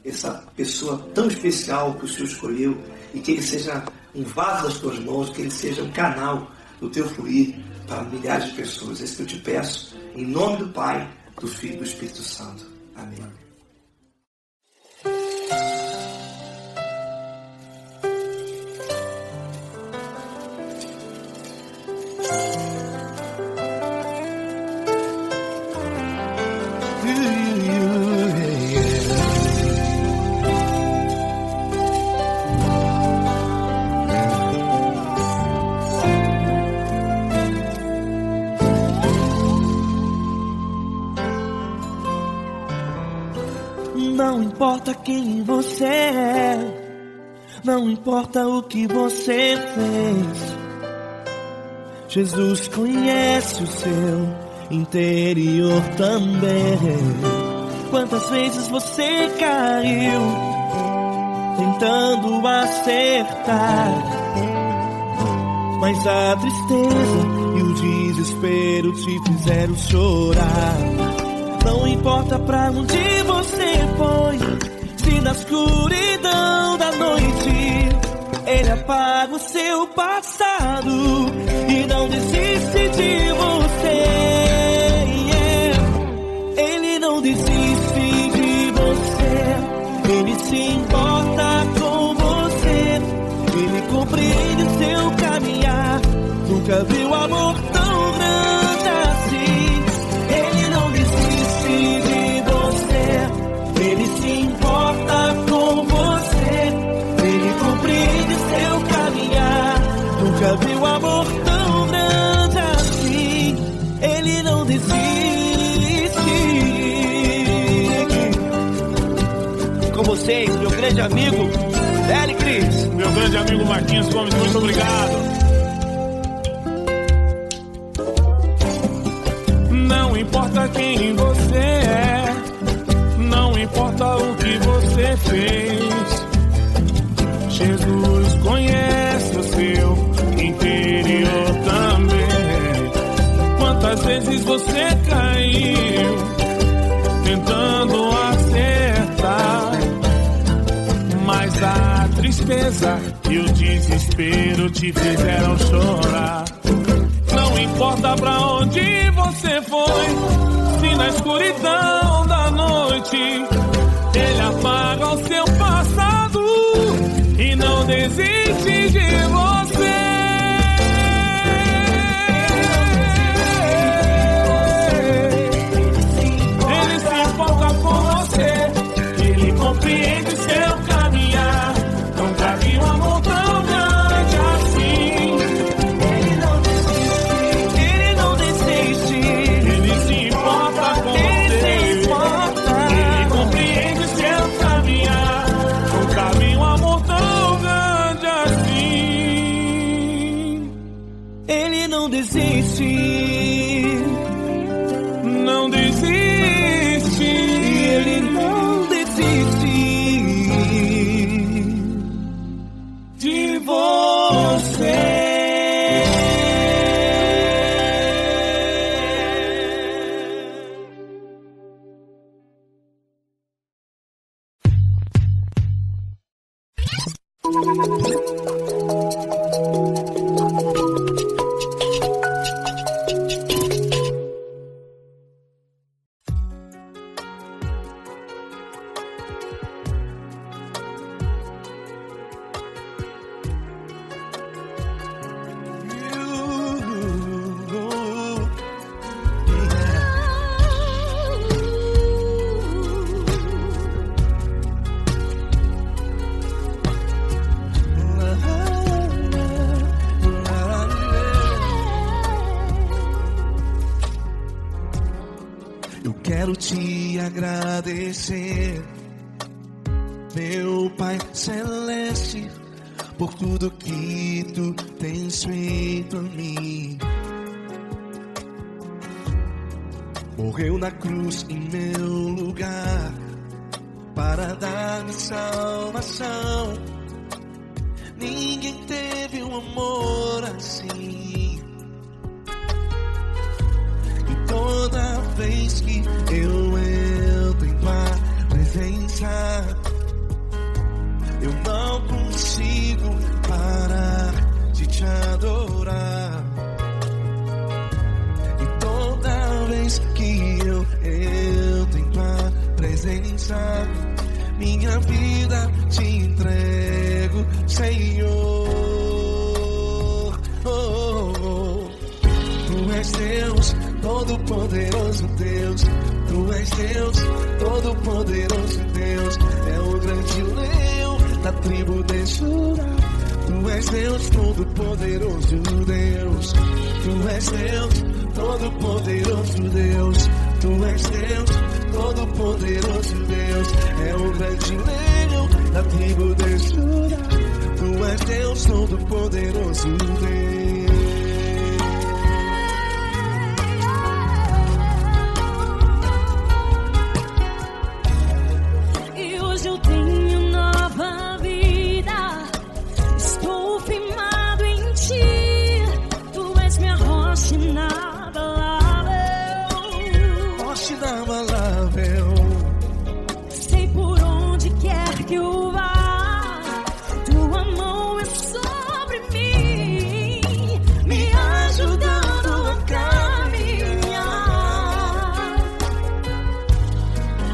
essa pessoa tão especial que o Senhor escolheu, e que ele seja um vaso das tuas mãos, que ele seja um canal do teu fluir para milhares de pessoas. É isso que eu te peço, em nome do Pai, do Filho e do Espírito Santo. Amém. Não importa quem você é, não importa o que você fez, Jesus conhece o seu interior também. Quantas vezes você caiu tentando acertar, mas a tristeza e o desespero te fizeram chorar. Não importa pra onde você foi, se na escuridão da noite Ele apaga o seu passado e não desiste de você. Ele não desiste de você, Ele se importa com você, Ele compreende o seu caminhar. Nunca viu amor tão grande assim. Ele não desiste de você, Ele se importa com você, Ele compreende seu caminhar. Nunca viu amor tão grande assim. Ele não desiste. Com vocês, meu grande amigo Eli Cris. Meu grande amigo Marquinhos Gomes, muito obrigado. Não importa quem você é, não importa o que você fez, Jesus conhece o seu interior também. Quantas vezes você caiu tentando acertar, mas a tristeza e o desespero te fizeram chorar. Não importa pra onde você foi, se na escuridão da noite Ele apaga o seu passado e não desiste de você. Ele se importa com você, Ele compreende seu caminhar. Nunca vi um amor tão grande assim. Não desiste, não desiste, Ele não desiste de você. Quero te agradecer, meu Pai Celeste, por tudo que Tu tens feito a mim. Morreu na cruz em meu lugar para dar-me salvação. Ninguém teve um amor assim. E toda vez que eu entro em Tua presença, adorar. E toda vez que eu entro em tua presença, minha vida te entrego, Senhor. Tu és Deus, todo-poderoso Deus. Tu és Deus, todo-poderoso Deus. É o grande leão da tribo de Judá. Tu és Deus, todo-poderoso Deus. Tu és Deus, todo-poderoso Deus. Tu és Deus, todo-poderoso Deus. É o grande leão da tribo de Judá. Tu és Deus, todo-poderoso Deus. Sei por onde quer que eu vá, tua mão é sobre mim, me ajudando a caminhar.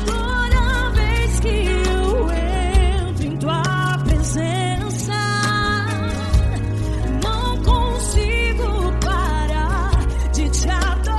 Toda vez que eu entro em tua presença, não consigo parar de te adorar.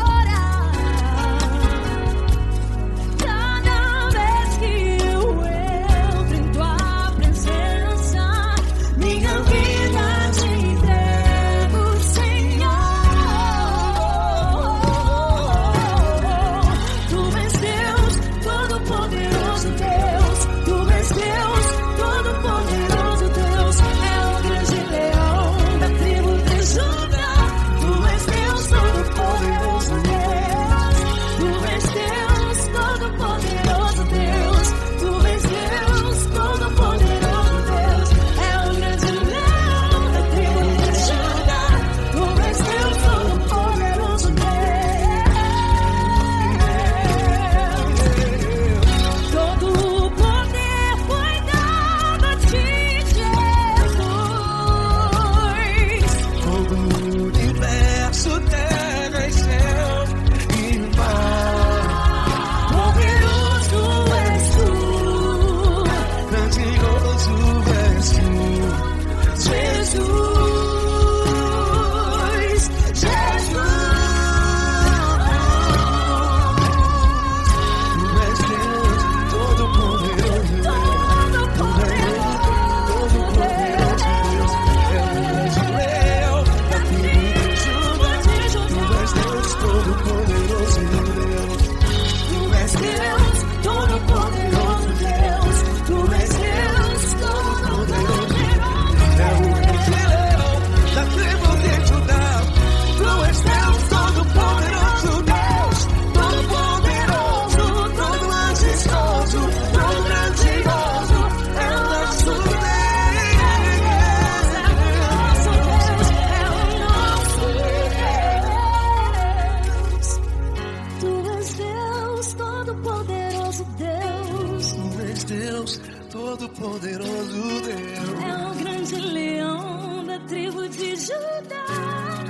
Todo-poderoso Deus. É o grande leão da tribo de Judá.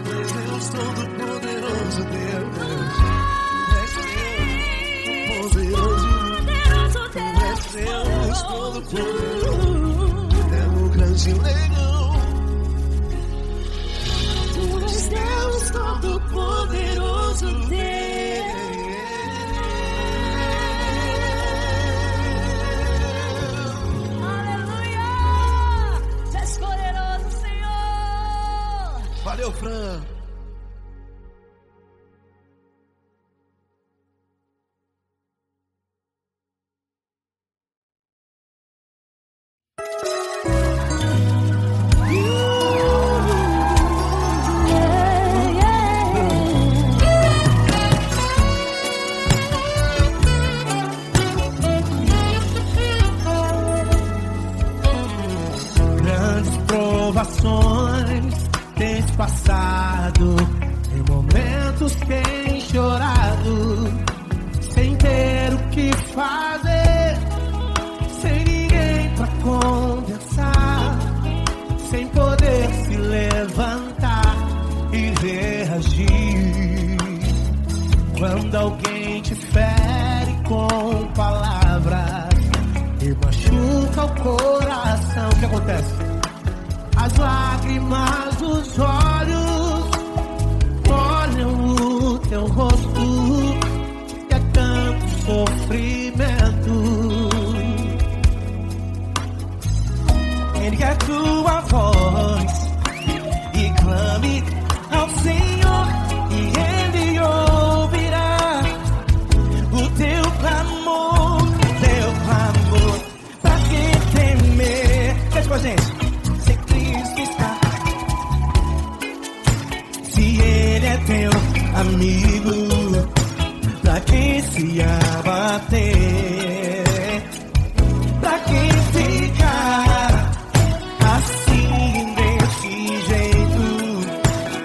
Tu és Deus, todo-poderoso Deus. Tu és Deus, todo-poderoso. É o grande leão. Tu és Deus, todo-poderoso Deus. Valeu, Fran. Grandes provações tens passado, em momentos tens chorado, sem ter o que fazer, sem ninguém pra conversar, sem poder se levantar. agir. Quando alguém te fere com palavras e machuca o coração, o que acontece? As lágrimas dos olhos molham o teu rosto e é tanto sofrimento. Ergue a tua voz e clame ao Senhor e Ele ouvirá o teu clamor, pra que temer? Cante com a gente. Se Cristo está, se Ele é teu amigo, pra que se abater? Pra que ficar assim desse jeito?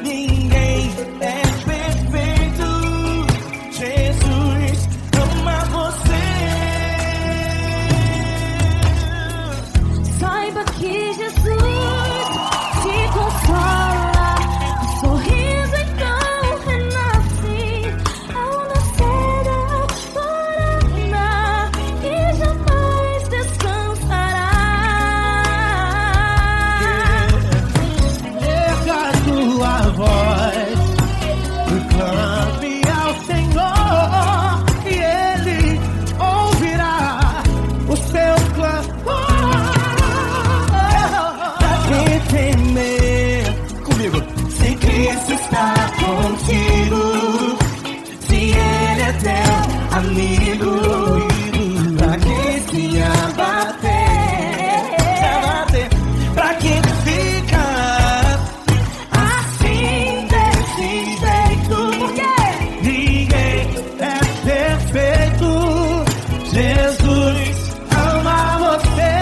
Ninguém é perfeito. Jesus ama você. Saiba que Jesus te consola, o sorriso então renasce ao nascer da aurora e jamais descansará. Erga a tua voz e clame ao Senhor e Ele ouvirá o seu clamor. Pra que temer? Comigo. Se Cristo está contigo, se Ele é teu amigo, pra que se abater? Pra que ficar assim desse jeito? Ninguém é perfeito. Jesus ama você.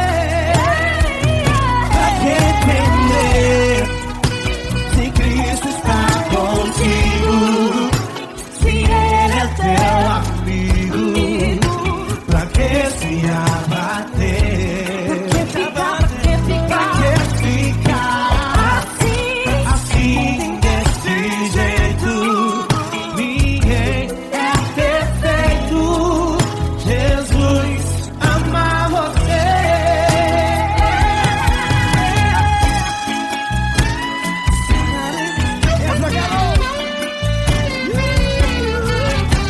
Pra que temer? Se Cristo está contigo, se Ele é teu amigo, pra que se abater? Pra que ficar assim desse jeito? Ninguém é perfeito. Jesus ama você. Essa garota.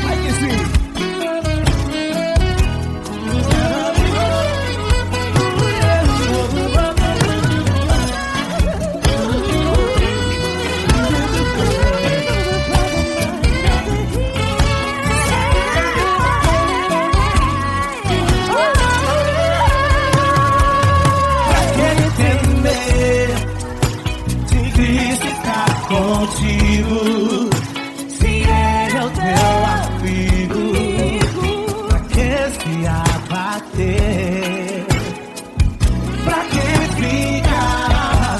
Ai que sim. Pra que temer? Se Cristo está contigo, se Ele é o teu amigo, pra que se abater? Pra que ficar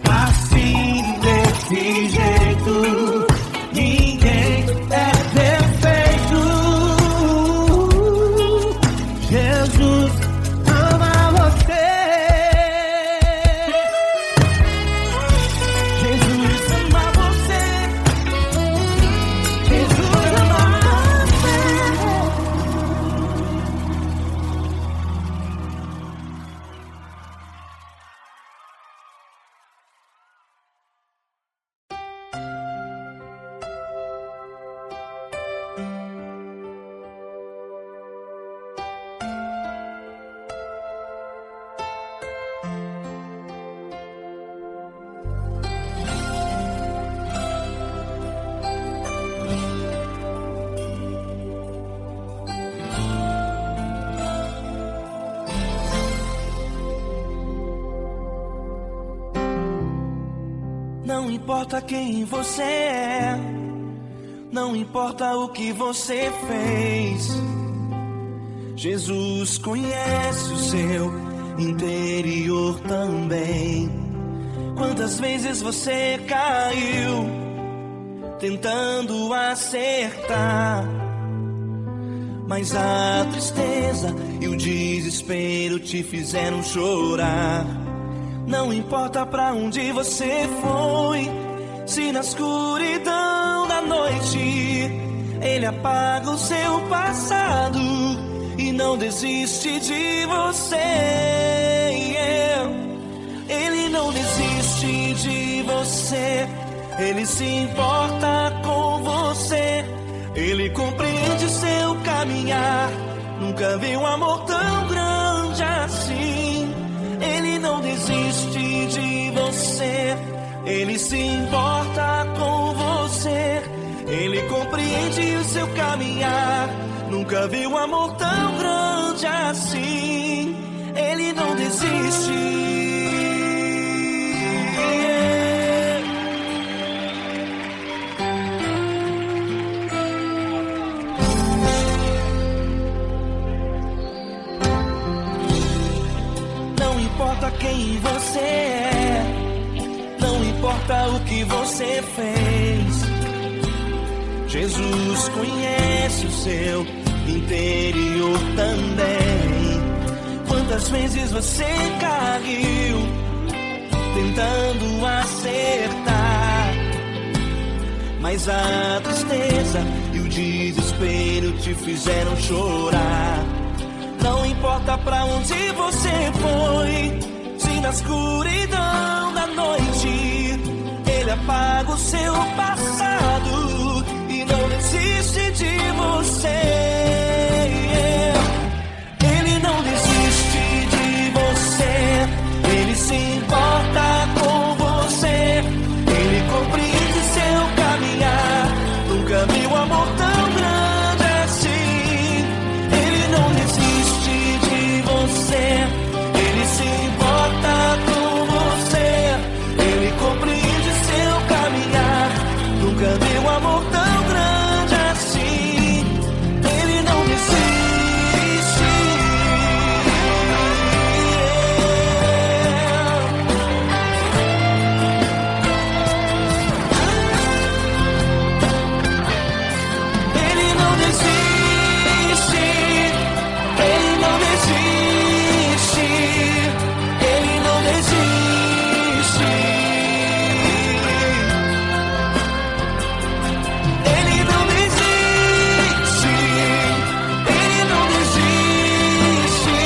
assim desse jeito? Ninguém é perfeito. Jesus ama você. Jesus ama você. Jesus ama você. Não importa quem você é, não importa o que você fez, Jesus conhece o seu interior também. Quantas vezes você caiu tentando acertar, mas a tristeza e o desespero te fizeram chorar. Não importa pra onde você foi, se na escuridão Ele apaga o seu passado e não desiste de você. Ele não desiste de você. Ele se importa com você. Ele compreende seu caminhar. Nunca vi um amor tão grande assim. Ele não desiste de você. Ele se importa com você. Ele compreende o seu caminhar. Nunca vi um amor tão grande assim. Ele não desiste. Não importa quem você é, não importa o que você fez, Jesus conhece o seu interior também. Quantas vezes você caiu tentando acertar, mas a tristeza e o desespero te fizeram chorar. Não importa pra onde você foi, se na escuridão da noite Ele apaga o seu passado e não desiste de você. Ele não desiste de você. Ele se importa com você. Ele compreende seu caminhar. Nunca vi um amor tão grande assim. Ele não desiste de você. Ele se importa com você. Ele compreende seu caminhar. Nunca vi um amor tão grande assim. Ele não desiste. Ele não desiste. Ele não desiste. Ele não desiste. Ele não desiste. Ele não desiste.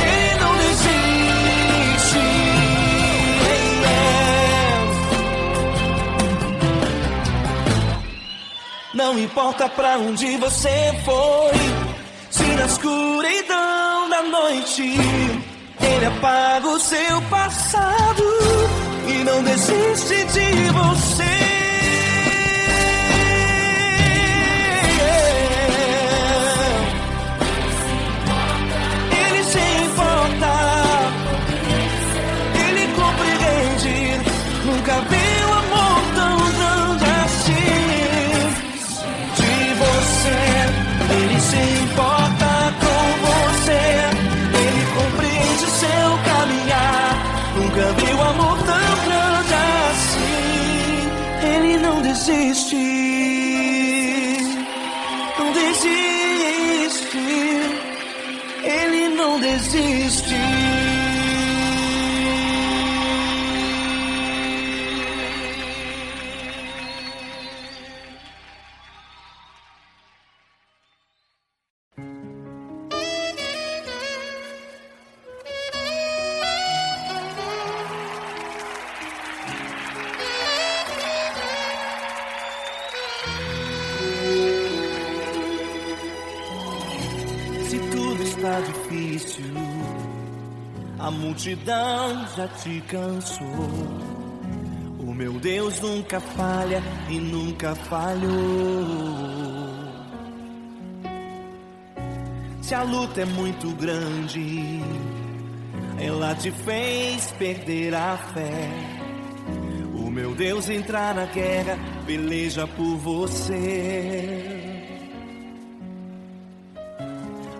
Ele não desiste. Não importa pra onde você foi, se na escuridão da noite Ele apaga o seu passado e não desiste de você. Ele se importa, Ele compreende. Nunca vi um amor tão grande assim de você. Ele se importa com você. Ele compreende seu caminhar. Nunca vi um amor tão grande assim. Ele não desiste. Não desiste. Ele não desiste. Se tudo está difícil, a multidão já te cansou. O meu Deus nunca falha e nunca falhou. Se a luta é muito grande, ela te fez perder a fé. O meu Deus entra na guerra, peleja por você.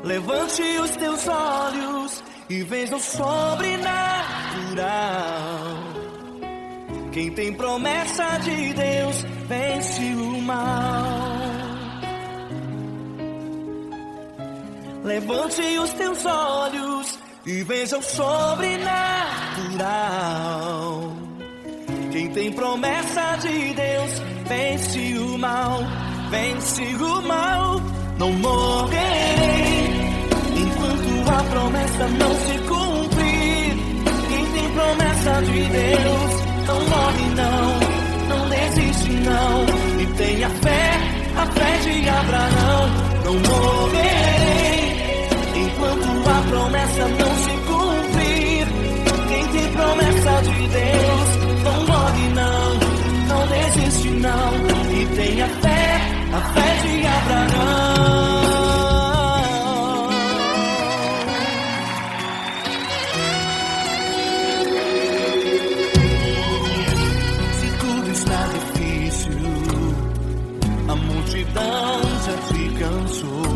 Levante os teus olhos e veja o sobrenatural. Quem tem promessa de Deus vence o mal. Levante os teus olhos e veja o sobrenatural. Quem tem promessa de Deus vence o mal. vence o mal. Não morrerei enquanto a promessa não se cumprir. Quem tem promessa de Deus não morre não desiste não. E tenha fé, a fé de Abraão. Não morrerei enquanto a promessa não se cumprir. Quem tem promessa de Deus não morre não desiste não. E tenha fé, a fé de Abraão. Se tudo está difícil, a multidão já te cansou.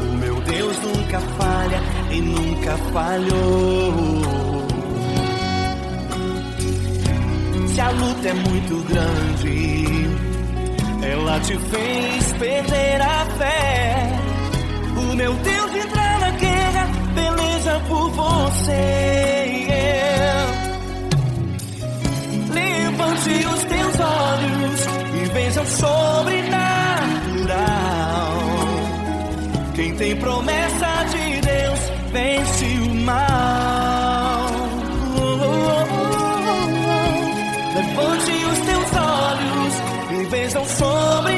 O meu Deus nunca falha e nunca falhou. Se a luta é muito grande, ela te fez perder a fé. O meu Deus entra na guerra, beleza por você. Levante os teus olhos e veja o sobrenatural. Quem tem promessa de Deus vence o mal. Levante os teus olhos e veja o sobrenatural.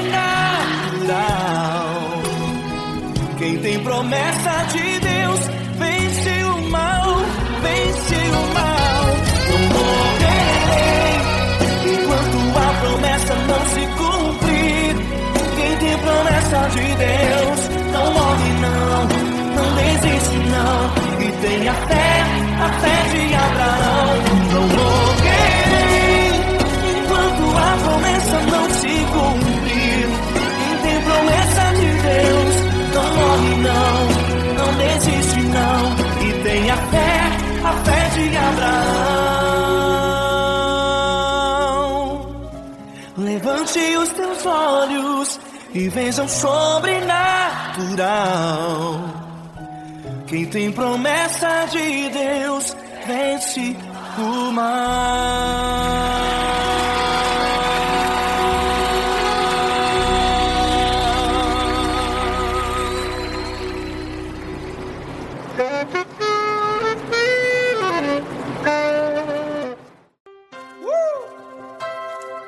Quem tem promessa de Deus vence o mal, vence o mal. Não morrerei enquanto a promessa não se cumprir. Quem tem promessa de Deus não morre não desiste não. E tenha fé, a fé de Abraão. Não morrerei enquanto a promessa não se cumprir. Quem tem promessa de Deus não morre não desiste não. E tenha fé, a fé de Abraão. Levante os teus olhos e veja o sobrenatural. Quem tem promessa de Deus vence o mal.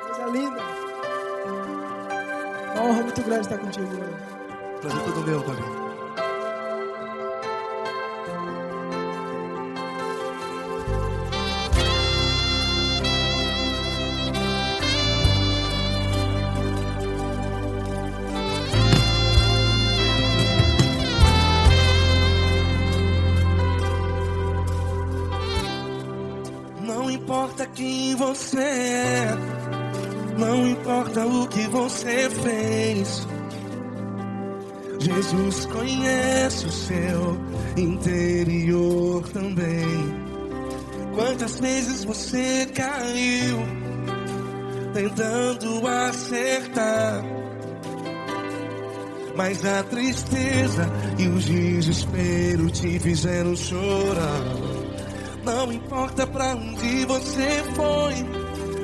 Coisa linda. Uma honra muito grande estar contigo hoje. Prazer todo meu, Paulinho. Não importa quem você é, não importa o que você fez, Jesus conhece o seu interior também. Quantas vezes você caiu tentando acertar, mas a tristeza e o desespero te fizeram chorar. Não importa pra onde você foi,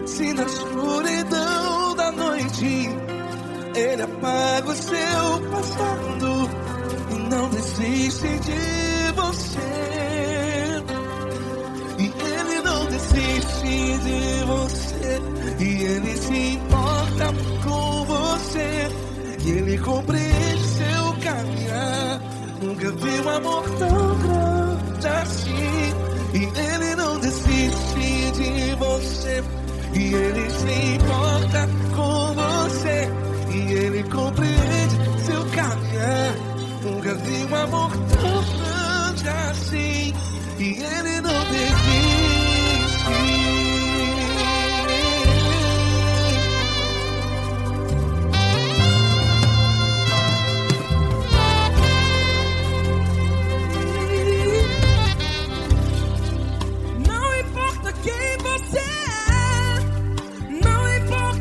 se na escuridão da noite Ele apaga o seu passado e não desiste de você. E Ele não desiste de você, e Ele se importa com você, e Ele compreende seu caminhar. Nunca vi um amor tão grande assim. E Ele não desiste de você, e Ele se importa com você, e Ele compreende seu caminhar. Nunca vi um amor tão grande assim. E Ele não desiste. Não importa quem você é, não importa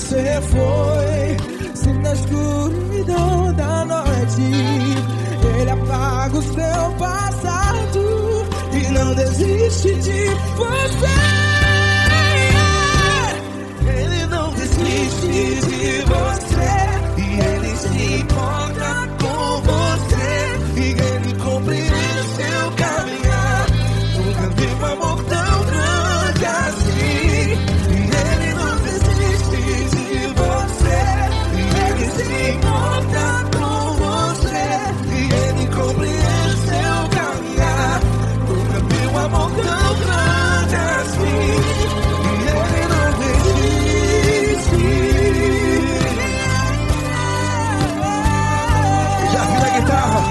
você foi. Se na escuridão da noite Ele apaga o seu passado e não desiste de você. Ele não desiste de você e Ele se importa com você e Ele compreende o seu caminhar. Nunca vi um amor tão grande assim. E Ele não desiste de você e Ele se importa com você e Ele compreende o seu caminhar. Nunca vi um amor tão grande assim. E Ele não desiste. Já vi a guitarra.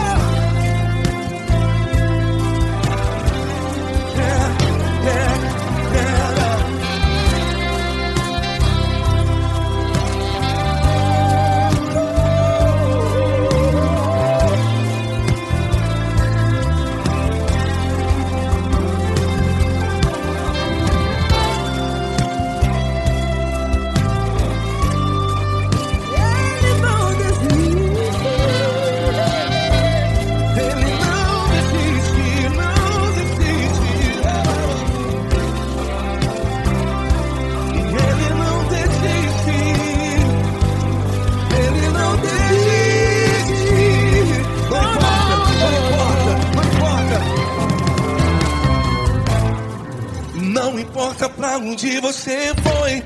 Não importa pra onde você foi,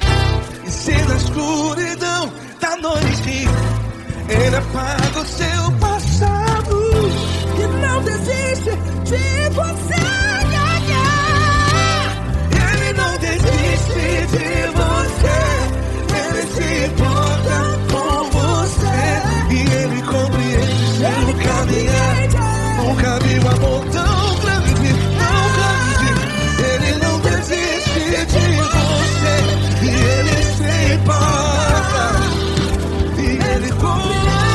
e se na escuridão da noite Ele apaga o seu passado e não desiste de você. Ele não desiste de você, Ele se importa com você e Ele compreende seu caminhar. Nunca vi um amor tão grande, tão grande. Ele não desiste de você e Ele se importa e Ele compreende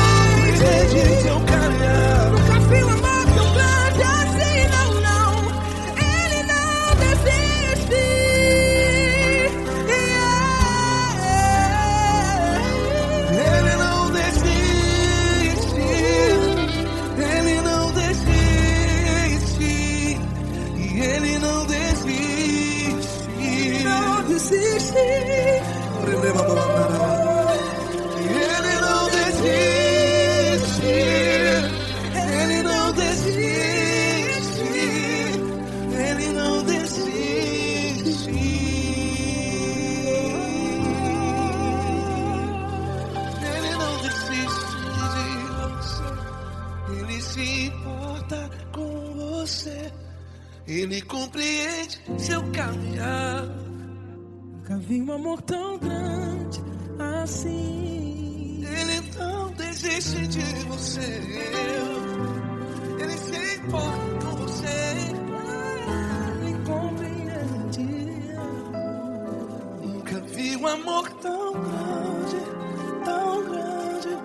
seu caminhar. Nunca vi um amor tão grande assim, não, não. Ele não desiste. Ele não desiste. Ele não desiste. E Ele não desiste. Não desiste. Ele não desiste. Ele não desiste. Ele não desiste. Ele não desiste de você. Ele se importa com você. Ele compreende seu caminhar. Nunca vi um amor tão grande assim. Ele não desiste de você. Ele se importa com você. Ele compreende. Nunca vi um amor tão grande, tão grande.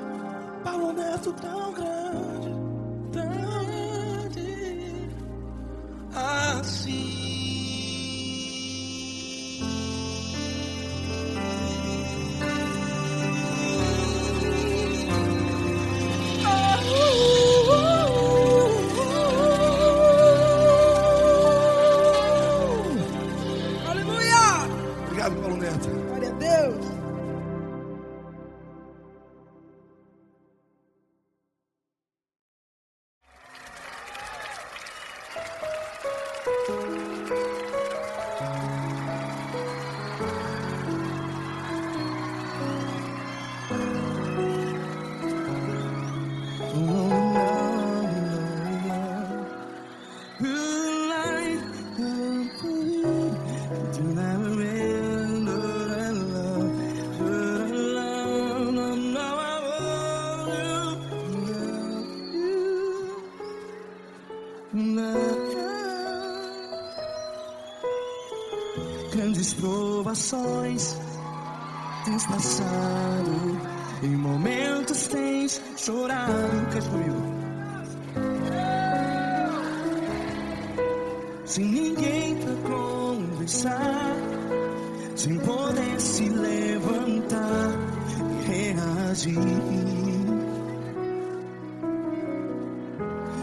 Paulo Neto tão grande, tão grande assim. Obrigado, Paulo Neto. Glória a Deus. Grandes provações tens passado, em momentos tens chorado. Cante comigo. Sem ninguém pra conversar, sem poder se levantar e reagir.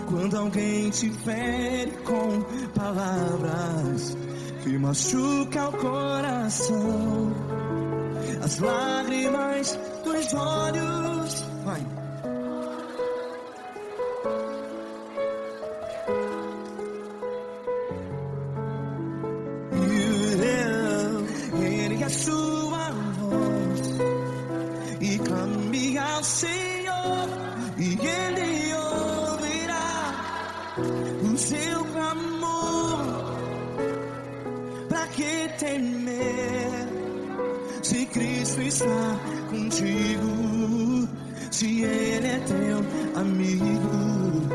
Quando alguém te fere com palavras que machucam o coração, as lágrimas dos olhos, vai. Ele é sua voz e clame ao Senhor e Ele ouvirá o seu clamor. Pra que temer se Cristo está contigo? Se Ele é teu amigo,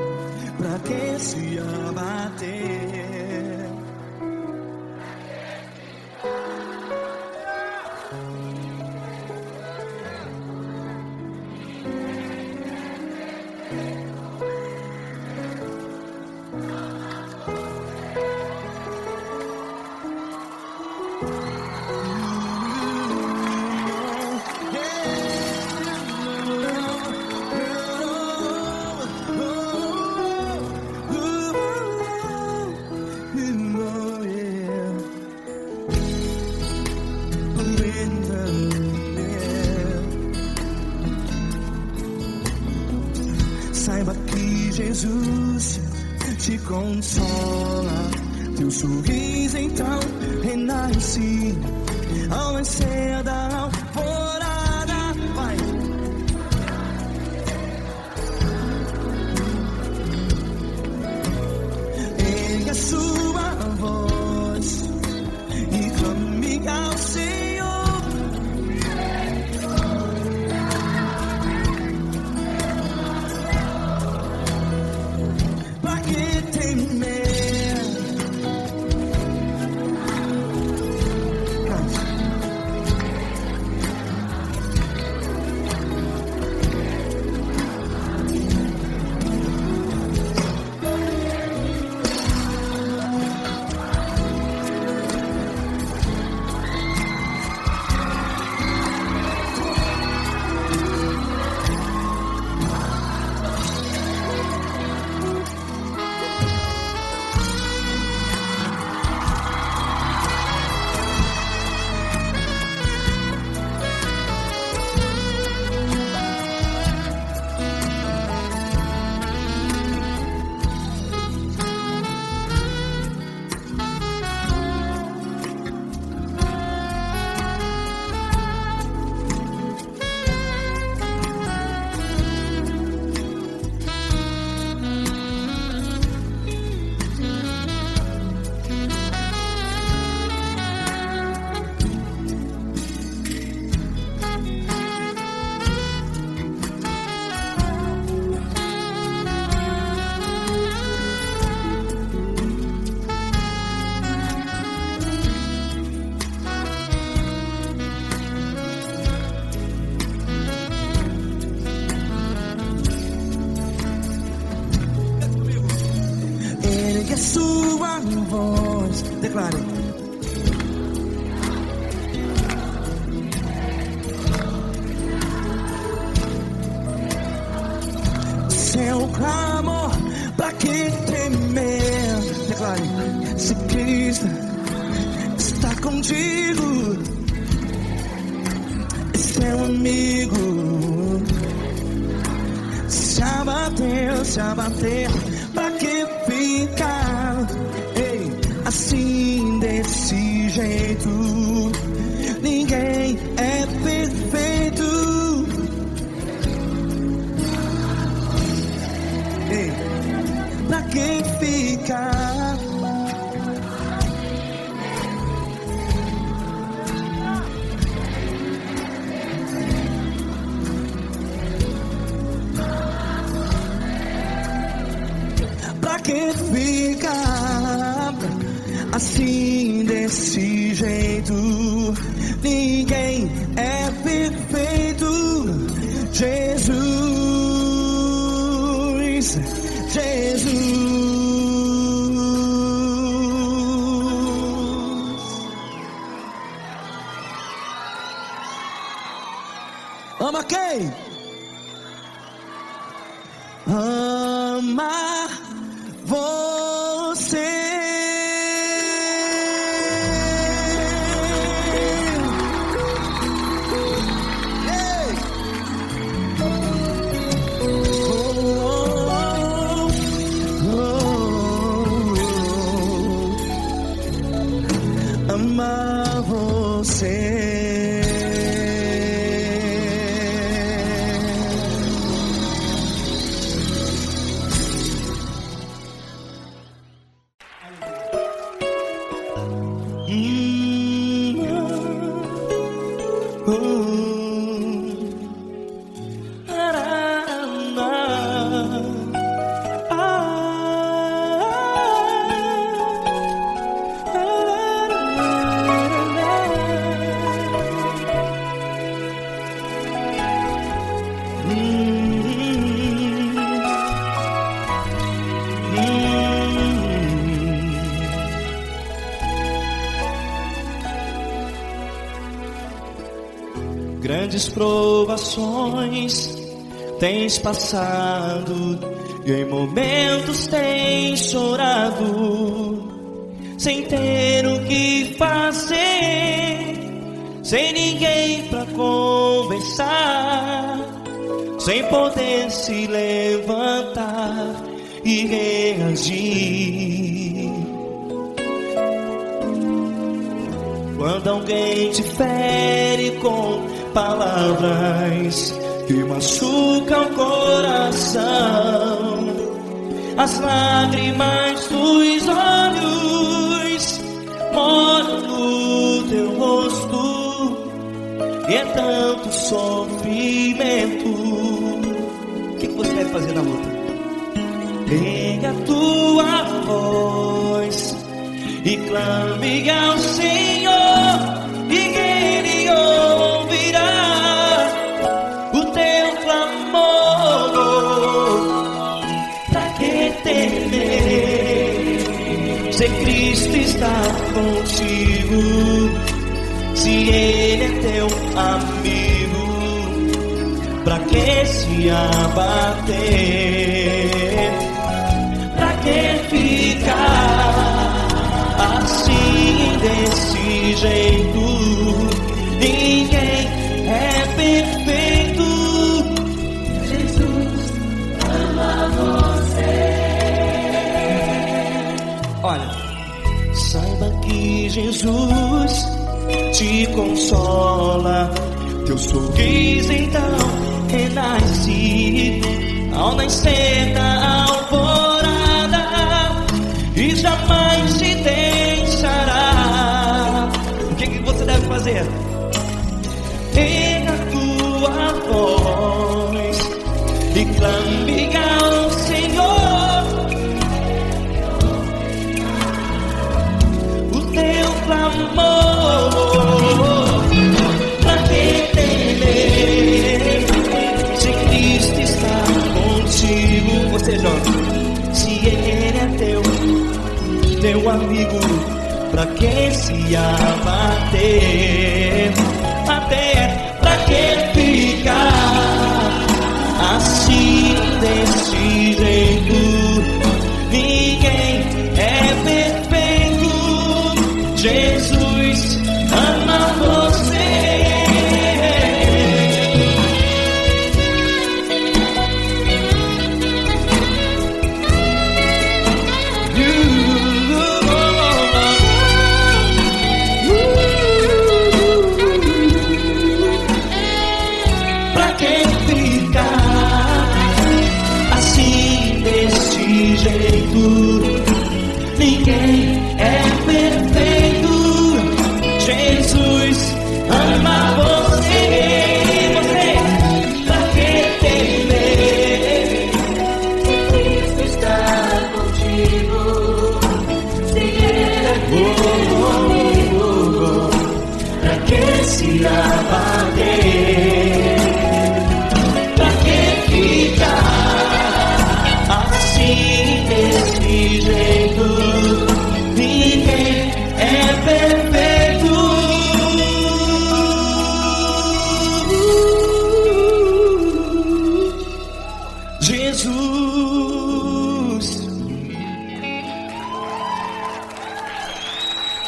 pra que se abater? Saiba que Jesus te consola, teu sorriso então renasce ao nascer da alvorada. Vai. Ele é sua voz e clame ao Senhor. É sua voz, declare. Seu clamor, pra que temer? Declare. Se Cristo está contigo, é seu amigo. Se abater, pra que ficar assim desse jeito? Ninguém é perfeito. Pra que ficar? Pra que ficar assim desse jeito? Ninguém é perfeito. Jesus, Jesus. Ama quem? Ama você. Ei! Amar você. Grandes provações tens passado e em momentos tens chorado, sem ter o que fazer, sem ninguém pra conversar, sem poder se levantar e reagir. Quando alguém te fere com palavras que machucam o coração, as lágrimas dos olhos molham no teu rosto, e é tanto sofrimento. O que você deve fazer na luta? Pega a tua voz e clame ao Senhor, e Ele ouvirá o teu clamor. Pra que temer, se Cristo está contigo, se Ele é teu amigo? Pra que se abater, pra que ficar assim desse jeito? Ninguém é perfeito. Jesus ama você. Olha, saiba que Jesus te consola, teu sorriso então renasce ao nascer da alvorada e jamais te deixará. O que você deve fazer? Pega a tua voz e clame ao Senhor, o teu clamor. Pra que temer, se Cristo está contigo? Você jovem, se Ele é teu amigo, pra que se abater? Até pra que ficar assim desse jeito? Ninguém é perfeito. Jesus ama você.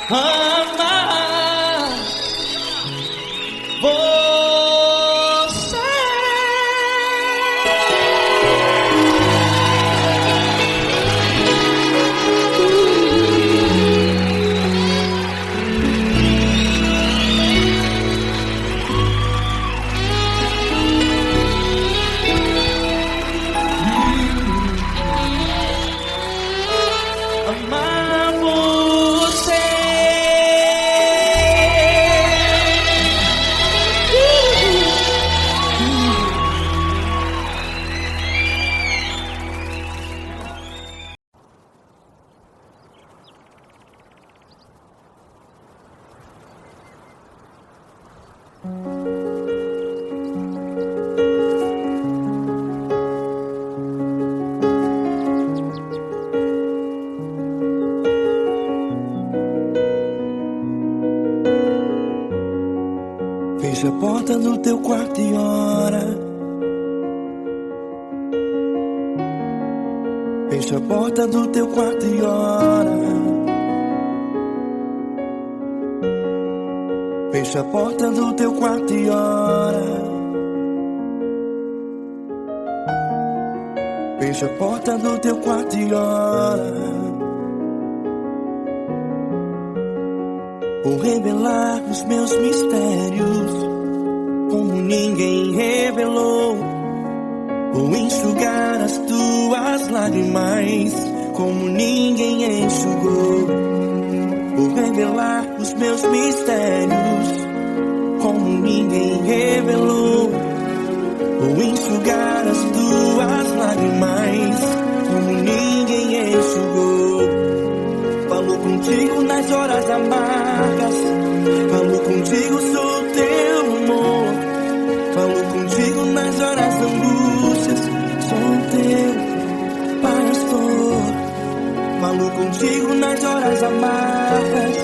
amar você. Amar você. Fecha a porta do teu quarto e ora. Fecha a porta do teu quarto e ora. Fecha a porta do teu quarto e ora. Fecha a porta do teu quarto e ora. Vou revelar os meus mistérios como ninguém revelou. Vou enxugar as tuas lágrimas como ninguém enxugou. Vou revelar os meus mistérios como ninguém revelou. Vou enxugar as tuas lágrimas como ninguém enxugou. Falo contigo nas horas amargas, falo contigo, sou teu amor. Falo contigo nas horas da angústias, sou teu pastor. Falo contigo nas horas amargas,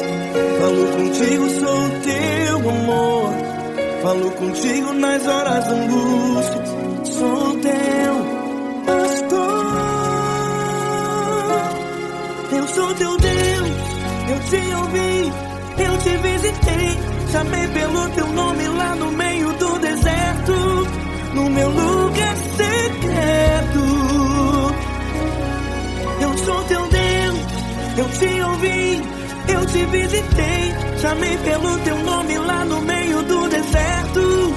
falo contigo, sou teu amor. Falo contigo nas horas da angústias, sou teu pastor. Eu sou teu Deus, eu te ouvi, eu te visitei. Chamei pelo teu nome lá no meio do deserto, no meu lugar secreto. Eu sou teu Deus, eu te ouvi, eu te visitei. Chamei pelo teu nome lá no meio do deserto,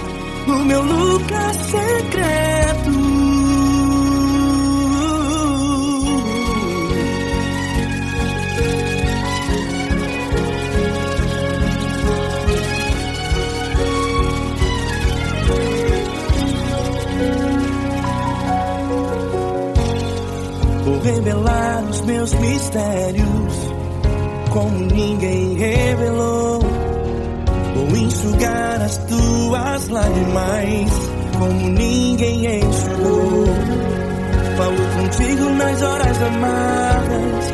no meu lugar secreto. Vou revelar os meus mistérios como ninguém revelou. Vou enxugar as tuas lágrimas como ninguém enxugou. Falo contigo nas horas amargas,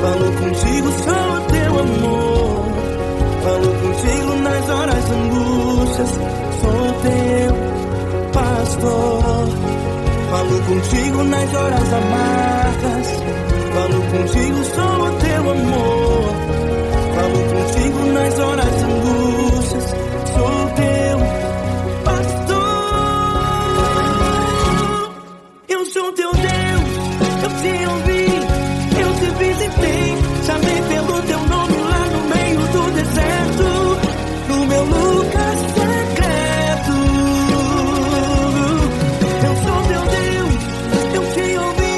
falo contigo, sou teu amor. Falo contigo nas horas angústias, sou teu pastor. Falo contigo nas horas amargas, falo contigo, sou teu amor. Falo contigo nas horas angústias, sou teu pastor. Eu sou teu Deus, eu te ouvi, eu te visitei. Chamei pelo teu nome lá no meio do deserto, no meu lugar secreto. Eu sou teu Deus, eu te ouvi,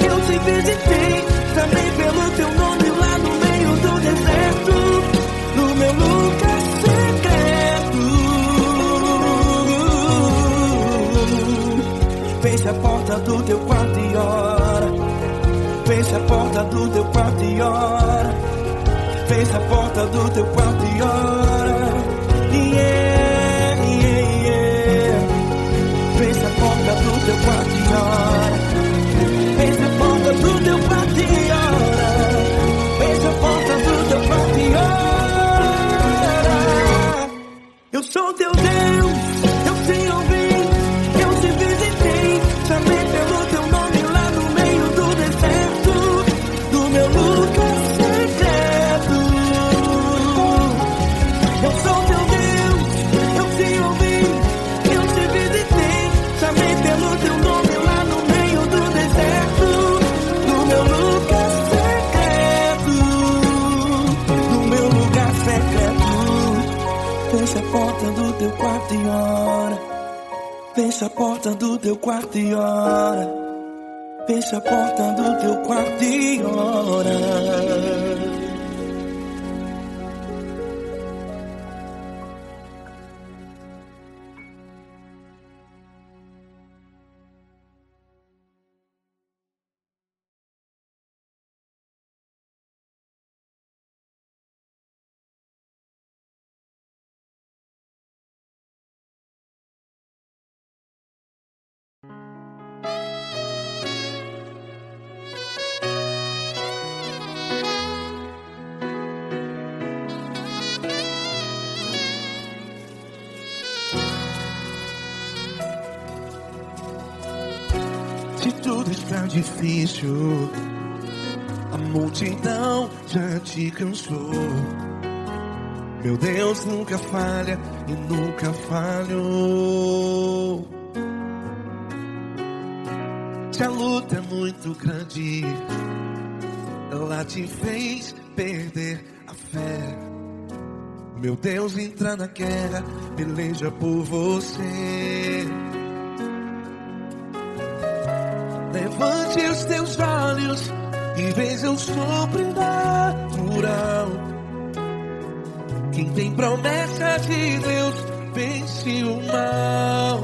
eu te visitei. Chamei pelo teu nome lá no meio do deserto, no meu lugar secreto. Fecha a porta do teu quarto e ora. Fecha a porta do teu quarto e ora. Fecha a porta do teu quarto e ora. Yeah, yeah, yeah. Fecha a porta do teu quarto e ora. Fecha a porta do teu quarto e ora. Fecha a porta do teu quarto e ora. Eu sou teu Deus, eu te ouvi, eu te visitei. Chamei pelo teu nome lá no Fecha a porta do teu quarto e ora. Fecha a porta do teu quarto e ora. Se tudo está difícil, a multidão já te cansou. Meu Deus nunca falha e nunca falhou. Se a luta é muito grande, ela te fez perder a fé. Meu Deus entra na guerra, peleja por você. Levante os teus olhos e veja o sobrenatural. Quem tem promessa de Deus vence o mal.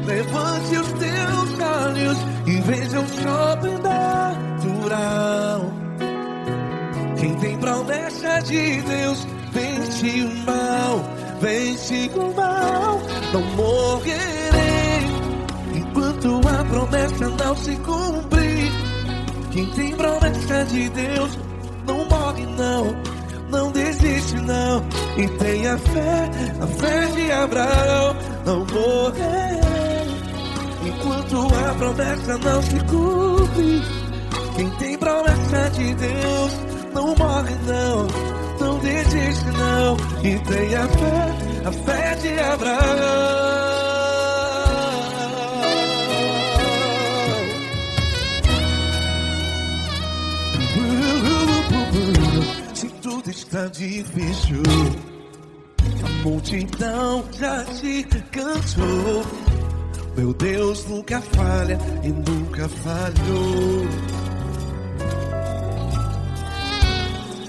Levante os teus olhos e veja o sobrenatural. Quem tem promessa de Deus vence o mal. Vence o mal. Não morrerei enquanto a promessa não se cumprir. Quem tem promessa de Deus não morre não, não desiste não. E tenha fé, a fé de Abraão. Não morrerei enquanto a promessa não se cumpre. Quem tem promessa de Deus não morre não, não desiste não. E tenha fé, a fé de Abraão. Se tudo está difícil, a multidão já te cansou. Meu Deus nunca falha e nunca falhou.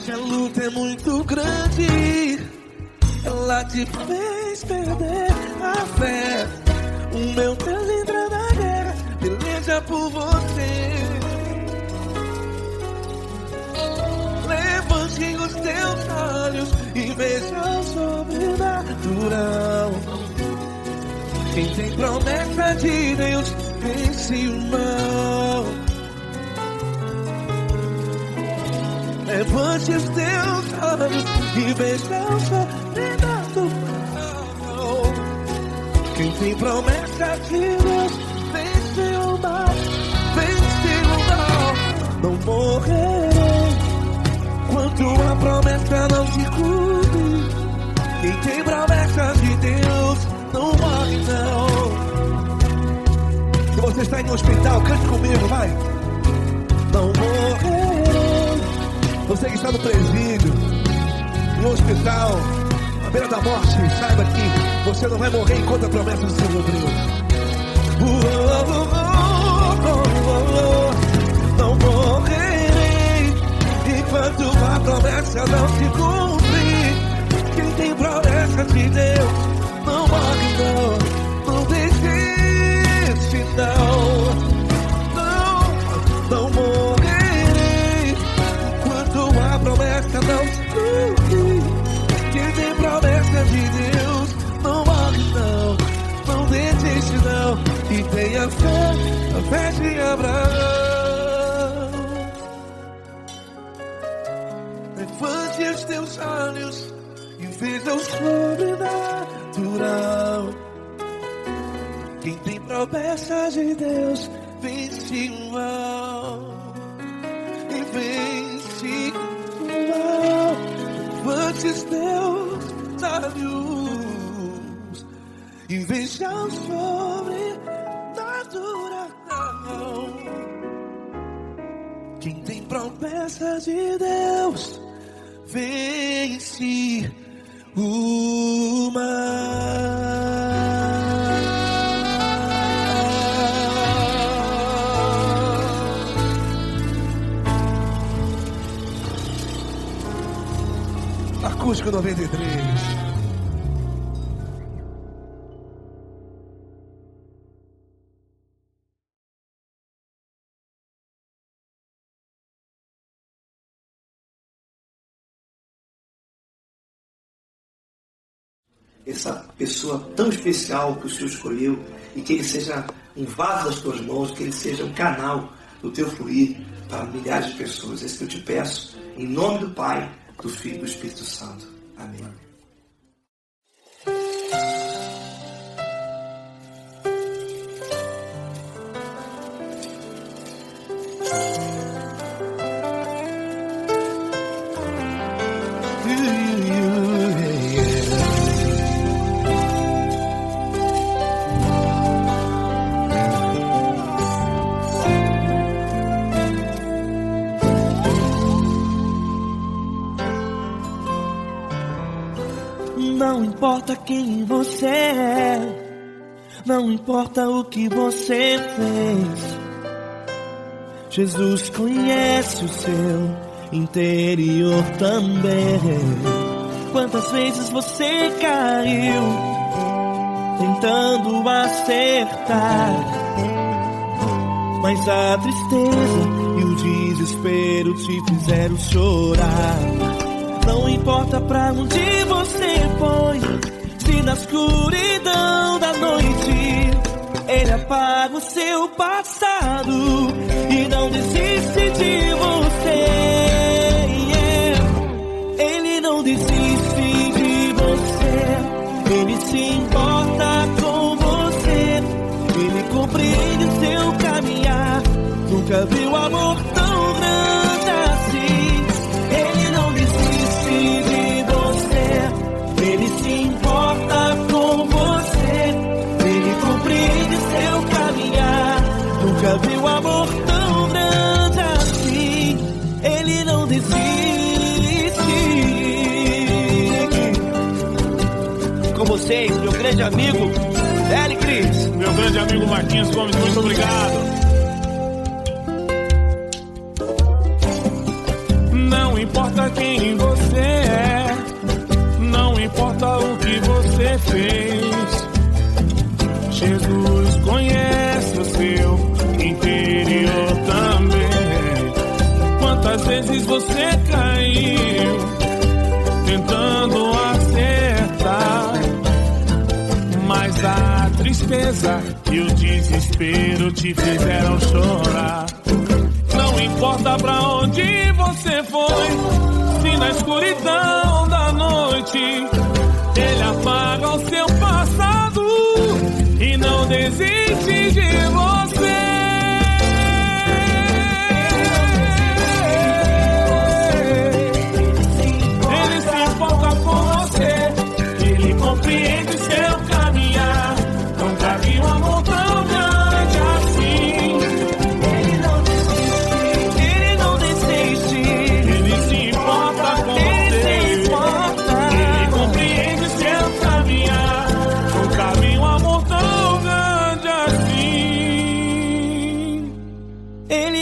Se a luta é muito grande, ela te fez perder a fé. O meu Deus entra na guerra, peleja por você. Levante os teus olhos e veja o sobrenatural. Quem tem promessa de Deus vence o mal. Levante os teus olhos e veja o sobrenatural. Quem tem promessa de Deus vence o mal. Vence o mal. Não morrerei enquanto a promessa não se cumpre. Quem tem promessa de Deus não morre não. Se você está em um hospital, cante comigo, vai. Não morrerei. Você que está no presídio, no hospital, à beira da morte, saiba que você não vai morrer enquanto a promessa não se cumpriu. Não morrerei enquanto a promessa não se cumprir. Quem tem promessa de Deus não morre não, não desiste não. Não morrerei enquanto a promessa não se cumprir. Quem tem promessa de Deus não morre não, não desiste não. E tenha fé, a fé de Abraão. Levante os teus olhos e veja o sobrenatural. Quem tem promessa de Deus vence o mal. E vence o mal. Levante os teus olhos e veja o sobrenatural. Quem tem promessa de Deus vence o mal. Acústico 93. Essa pessoa tão especial que o Senhor escolheu, e que ele seja um vaso das tuas mãos, que ele seja um canal do teu fluir para milhares de pessoas. É isso que eu te peço, em nome do Pai, do Filho e do Espírito Santo. Amém. Não importa quem você é, não importa o que você fez, Jesus conhece o seu interior também. Quantas vezes você caiu tentando acertar, mas a tristeza e o desespero te fizeram chorar. Não importa pra onde você foi, se na escuridão da noite Ele apaga o seu passado e não desiste de você. Ele não desiste de você, Ele se importa com você, Ele compreende o seu caminhar. Nunca viu amor tão grande assim. Ele não desiste de você, Ele se importa com você, Ele compreende seu caminhar. Nunca viu amor tão grande assim. Ele não desiste. Com vocês, meu grande amigo L. Cris. Meu grande amigo Marquinhos Gomes, muito obrigado. Não importa quem você é, não importa o que você fez, Jesus conhece o seu interior também. Quantas vezes você caiu tentando acertar, mas a tristeza e o desespero te fizeram chorar. Não importa pra onde você foi, se na escuridão da noite Ele apaga o seu passado e não desiste de você. Ele se importa com você, Ele compreende seu caminhar. Nunca vi um amor tão grande assim.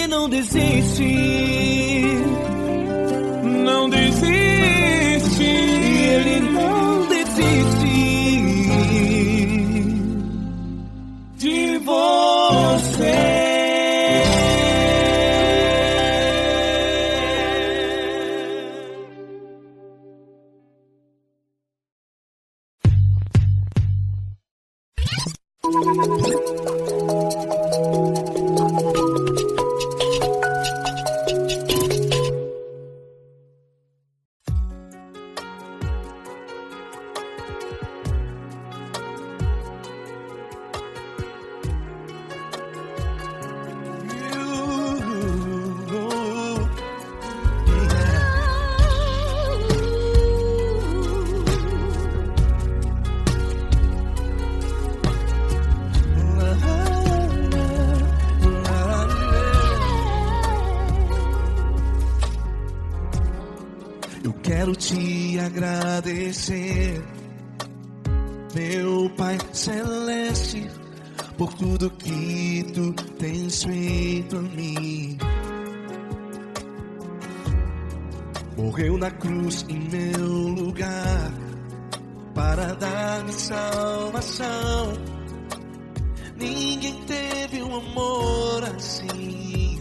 Não desiste, não desiste, Ele não desiste de você. Quero te agradecer, meu Pai Celeste, por tudo que Tu tens feito a mim. morreu na cruz em meu lugar para dar-me salvação. Ninguém teve um amor assim.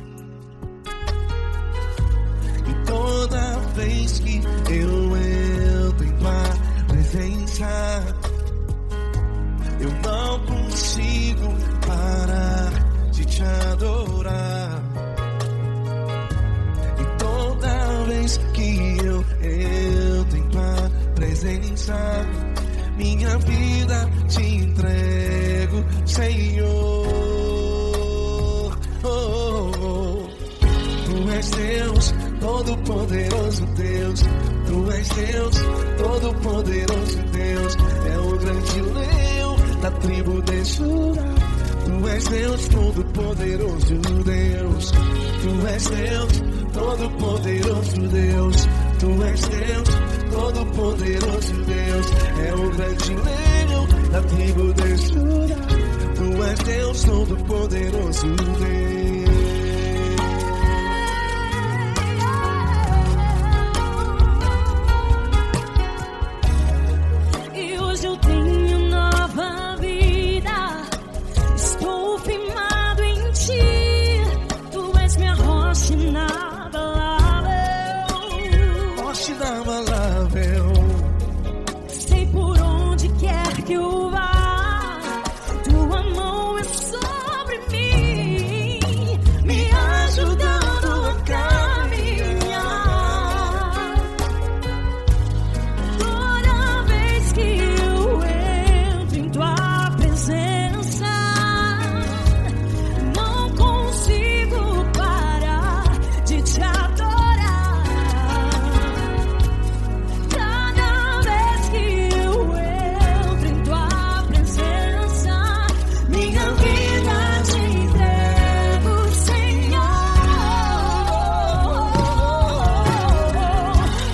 E toda vez que eu entro em tua presença, eu não consigo parar de te adorar. E toda vez que eu entro em tua presença, minha vida te entrego, Senhor. Tu és Deus, Todo-Poderoso Deus. Tu és Deus, Todo-Poderoso Deus. É o grande leão da tribo de Judá. Tu és Deus, Todo-Poderoso Deus. Tu és Deus, Todo-Poderoso Deus. Tu és Deus, Todo-Poderoso Deus. É o grande leão da tribo de Judá. Tu és Deus, Todo-Poderoso Deus. E hoje eu tenho nova vida. Estou firmado em ti. Tu és minha rocha inabalável. Rocha inabalável. Sei por onde quer que eu vá, tua mão é sobre mim, me ajudando a caminhar. Toda vez que eu entro em tua presença, não consigo parar de te adorar. Cada vez que eu entro em tua presença, minha vida te entrego, Senhor.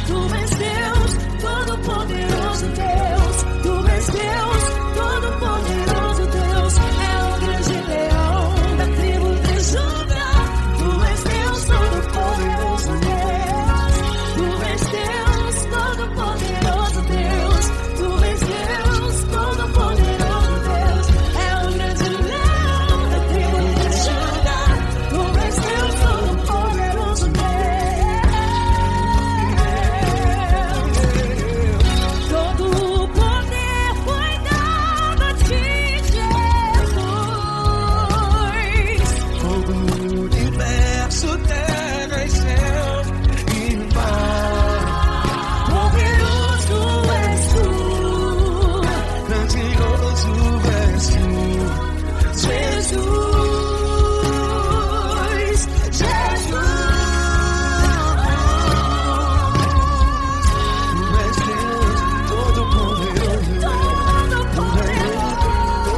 Tu és Deus, Todo-Poderoso Deus. Tu és Deus, Todo-Poderoso Deus. É o grande leão da tribo de Judá. Tu és Deus, Todo-Poderoso Deus. Tu és Deus, Todo-Poderoso Deus. Tu és Deus, Todo-Poderoso Deus. É o grande leão da tribo de Judá. Tu és Deus, Todo-Poderoso Deus. Todo o poder foi dado a ti, Jesus. Todo o universo, terra e céu e mar. Poderoso és tu, Grandioso és tu, Jesus, Jesus. Tu és Deus, Todo-Poderoso Deus.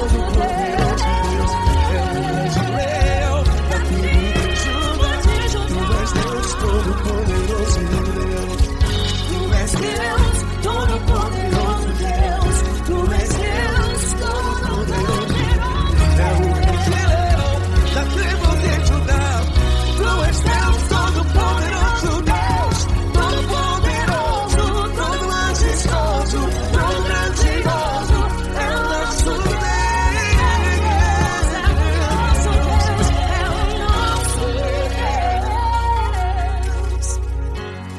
Tu és Deus, Todo-Poderoso Deus. É o grande leão da tribo de Judá. Tu és Deus, Todo-Poderoso Deus. Tu és Deus, Todo-Poderoso Deus. Tu és Deus, Todo-Poderoso É o grande leão da tribo de Judá. Tu és Deus, Todo-Poderoso Deus. Todo-Poderoso, todo majestoso, todo grandioso. É o nosso Deus.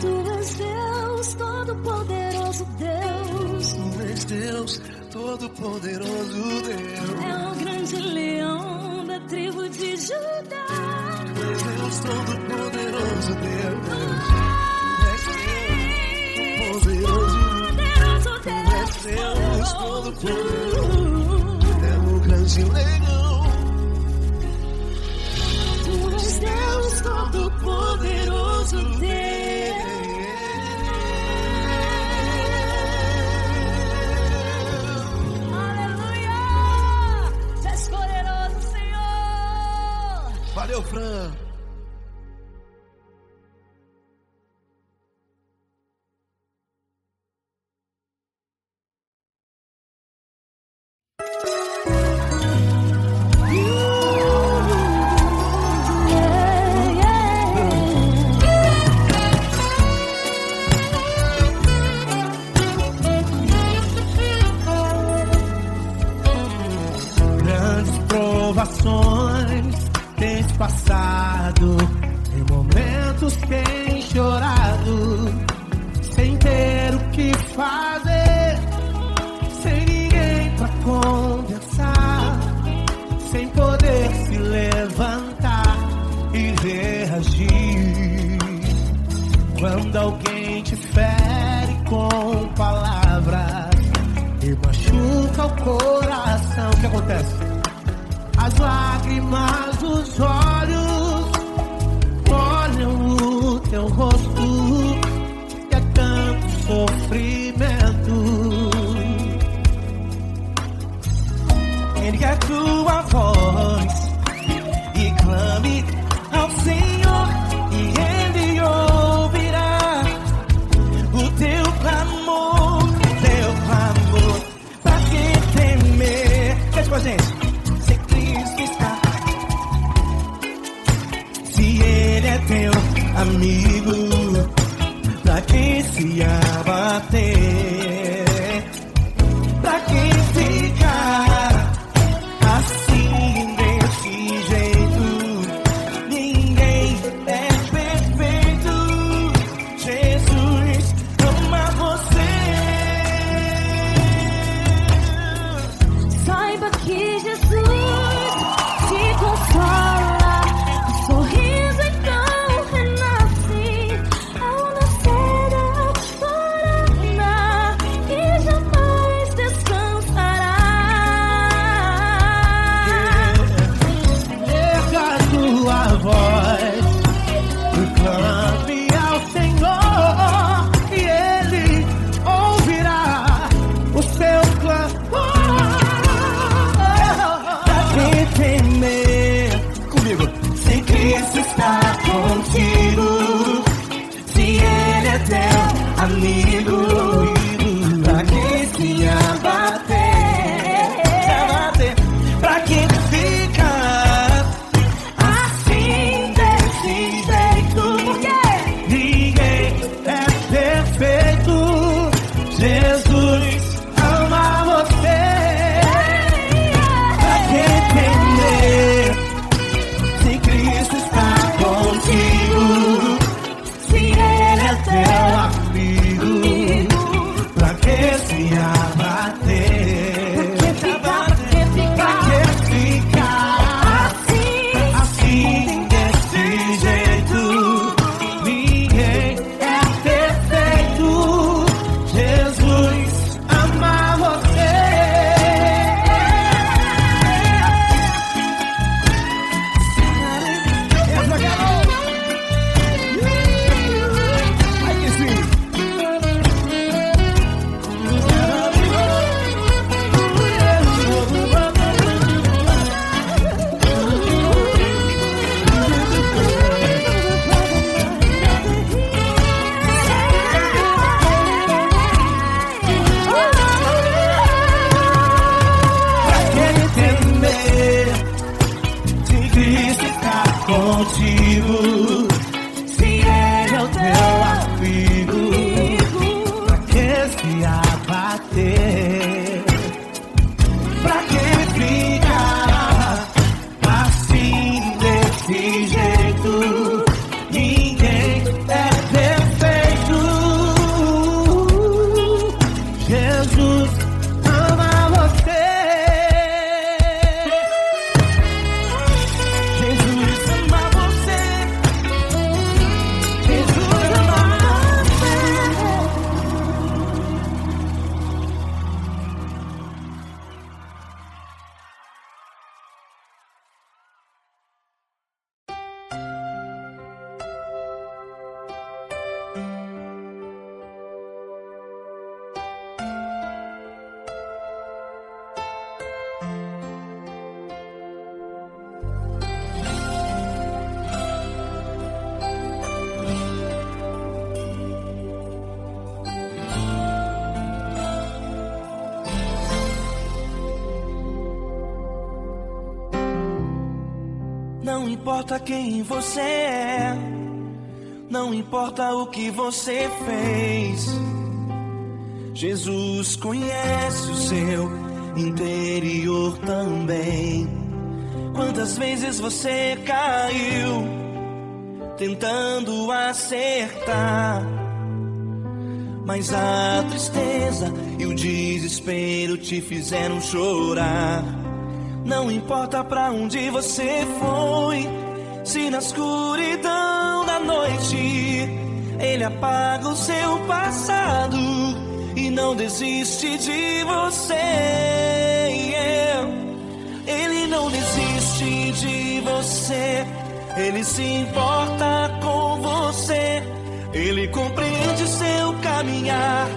Tu és Deus, Todo-Poderoso Deus. Tu és Deus, Todo-Poderoso Deus. É o grande leão da tribo de Judá. Tu és Deus, Todo-Poderoso Deus. Tu és Deus, Todo-Poderoso. Poderoso Tu és Deus, Todo-Poderoso. É o grande leão. Tu és Deus, Todo-Poderoso Deus. Aleluia! Tu és poderoso, Senhor. Valeu, Fran. situações tens passado, em momentos tens chorado, sem ter o que fazer, sem ninguém pra conversar, sem poder se levantar e reagir. Quando alguém te fere com palavras e machuca o coração, o que acontece? As lágrimas dos olhos molham o teu rosto e é tanto sofrimento. Ergue a tua voz e clame ao Senhor e Ele ouvirá o teu clamor, pra que temer? Faz com a gente. Se Cristo está, se Ele é teu amigo, pra que se abater? Pra que ficar assim desse jeito? Ninguém é perfeito. Jesus ama você. Saiba que Jesus te consola, o sorriso então renasce ao nascer da aurora e jamais descansará. Erga a tua voz e clame ao Senhor e Ele ouvirá o seu clamor. Pra que temer? Comigo. Se Cristo está contigo, se Ele é teu amigo, pra que se abater? Pra que ficar assim desse jeito? Ninguém é perfeito. Jesus ama você. Pra que temer? Se Cristo está contigo, se Ele é teu amigo, pra que se abater? Pra que ficar assim desse jeito? Ninguém é perfeito. Jesus ama você. Essa garota. Ai que sim. Pra que temer? Se Cristo está contigo, se Ele é o teu amigo, pra que se abater? Pra que ficar assim desse jeito? Ninguém é perfeito. Jesus ama você. Jesus ama você. Jesus ama você. Não importa quem você é, não importa o que você fez, Jesus conhece o seu interior também. Quantas vezes você caiu tentando acertar, mas a tristeza e o desespero te fizeram chorar. Não importa pra onde você foi, se na escuridão da noite Ele apaga o seu passado e não desiste de você. Ele não desiste de você, Ele se importa com você, Ele compreende seu caminhar.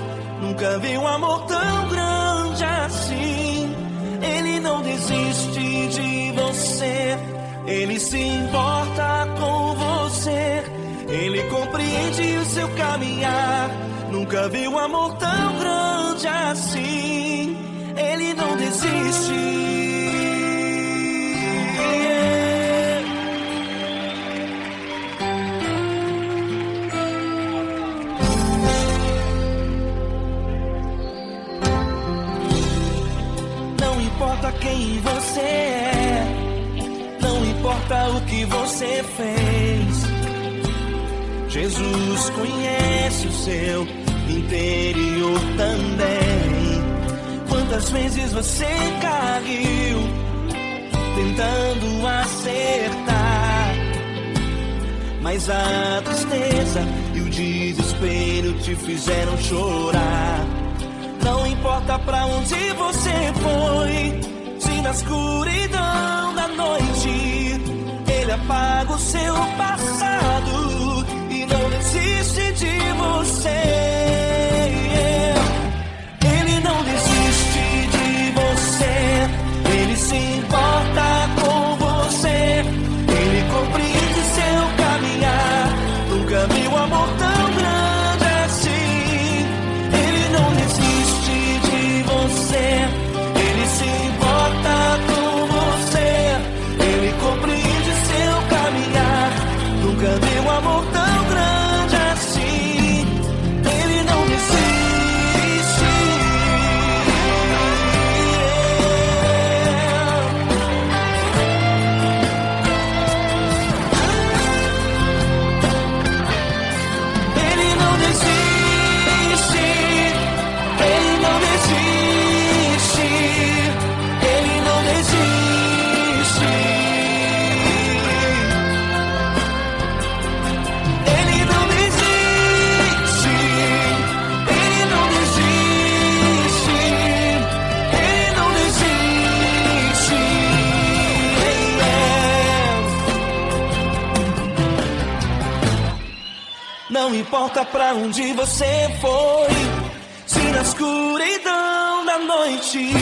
Nunca vi um amor tão grande assim. Ele não desiste de você, Ele se importa com você, Ele compreende o seu caminhar. Nunca vi um amor tão grande assim. Ele não desiste. Não importa quem você é, não importa o que você fez, Jesus conhece o seu interior também. Quantas vezes você caiu tentando acertar, mas a tristeza e o desespero te fizeram chorar. Não importa pra onde você foi, se na escuridão da noite Ele apaga o seu passado e não desiste de você. Ele não desiste de você, Ele se importa com você, Ele compreende seu caminhar. Nunca vi um amor tão grande assim. Ele não desiste de você, Ele se importa com você, Ele compreende seu caminhar. Nunca vi um amor tão grande assim. Ele não desiste. Ele não desiste. Ele não desiste. Ele não desiste. Ele não desiste. Ele não desiste. Ele não desiste. Não importa pra onde você foi, se na escuridão da noite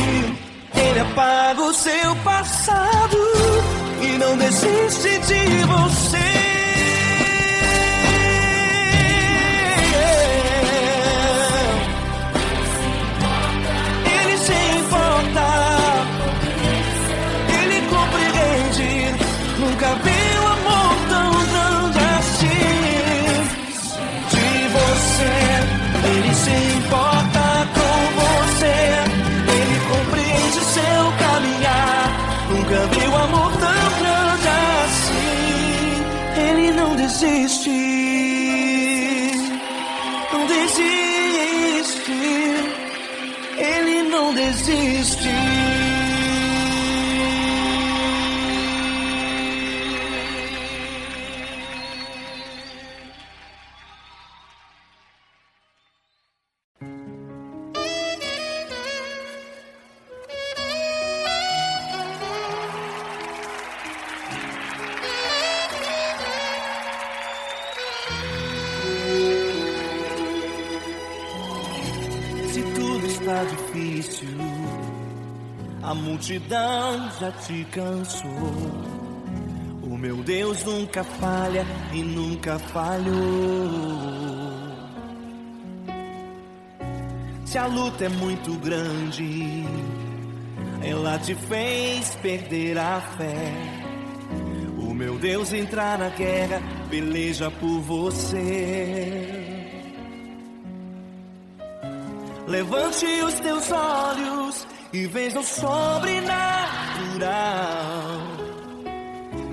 Ele apaga o seu passado e não desiste de você. Ele se importa, Ele compreende. Nunca vi um amor tão grande assim. De você, Ele se importa com você, Ele compreende o seu caminhar. Nunca vi um amor tão grande assim. Ele não desiste, não desiste. Ele não desiste. Se tudo está difícil, a multidão já te cansou. O meu Deus nunca falha e nunca falhou. Se a luta é muito grande, ela te fez perder a fé. O meu Deus entra na guerra, peleja por você. Levante os teus olhos e veja o sobrenatural.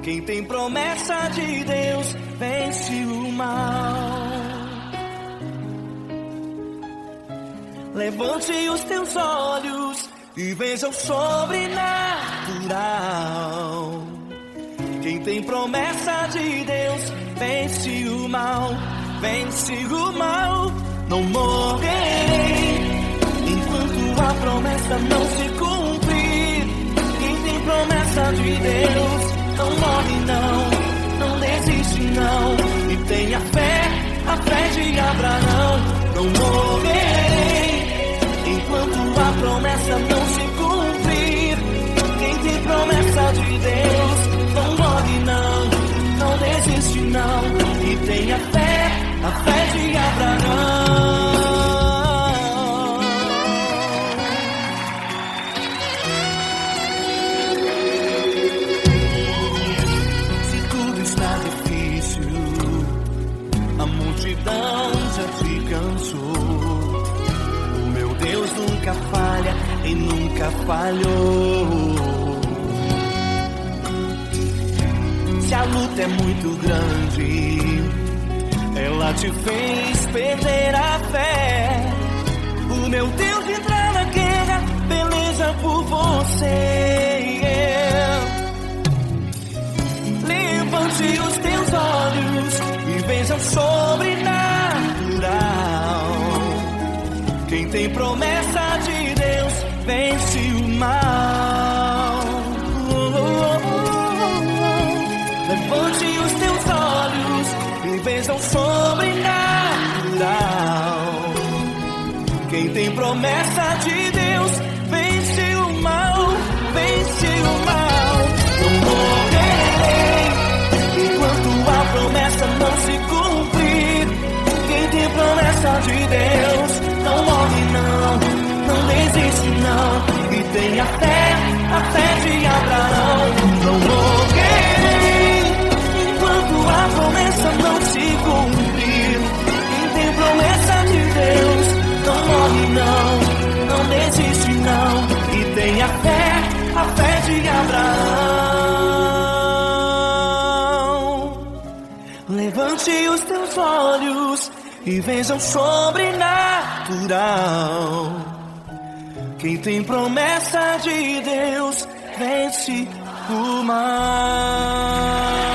Quem tem promessa de Deus vence o mal. Levante os teus olhos e veja o sobrenatural. Quem tem promessa de Deus vence o mal, vence o mal. Não morrerei enquanto a promessa não se cumprir. Quem tem promessa de Deus não morre não desiste não. E tenha fé, a fé de Abraão. Não morrerei enquanto a promessa não se cumprir. Quem tem promessa de Deus não morre não desiste não. E tenha fé, a fé de Abraão. Se tudo está difícil, a multidão já te cansou. O meu Deus nunca falha e nunca falhou. Se a luta é muito grande, ela te fez perder a fé. O meu Deus entra na guerra, peleja por você. Levante os teus olhos e veja o sobrenatural. Quem tem promessa de Deus vence o mal. Levante os teus olhos e veja o sobrenatural. Quem tem promessa de Deus vence o mal, vence o mal. Não morrerei enquanto a promessa não se cumprir. Quem tem promessa de Deus não morre não desiste não. E tenha fé, a fé de Abraão. Não morrerei enquanto a promessa não se cumprir. Quem tem promessa de Deus não morre não desiste não. E tenha fé, a fé de Abraão. Levante os teus olhos e veja o sobrenatural. Quem tem promessa de Deus vence o mal.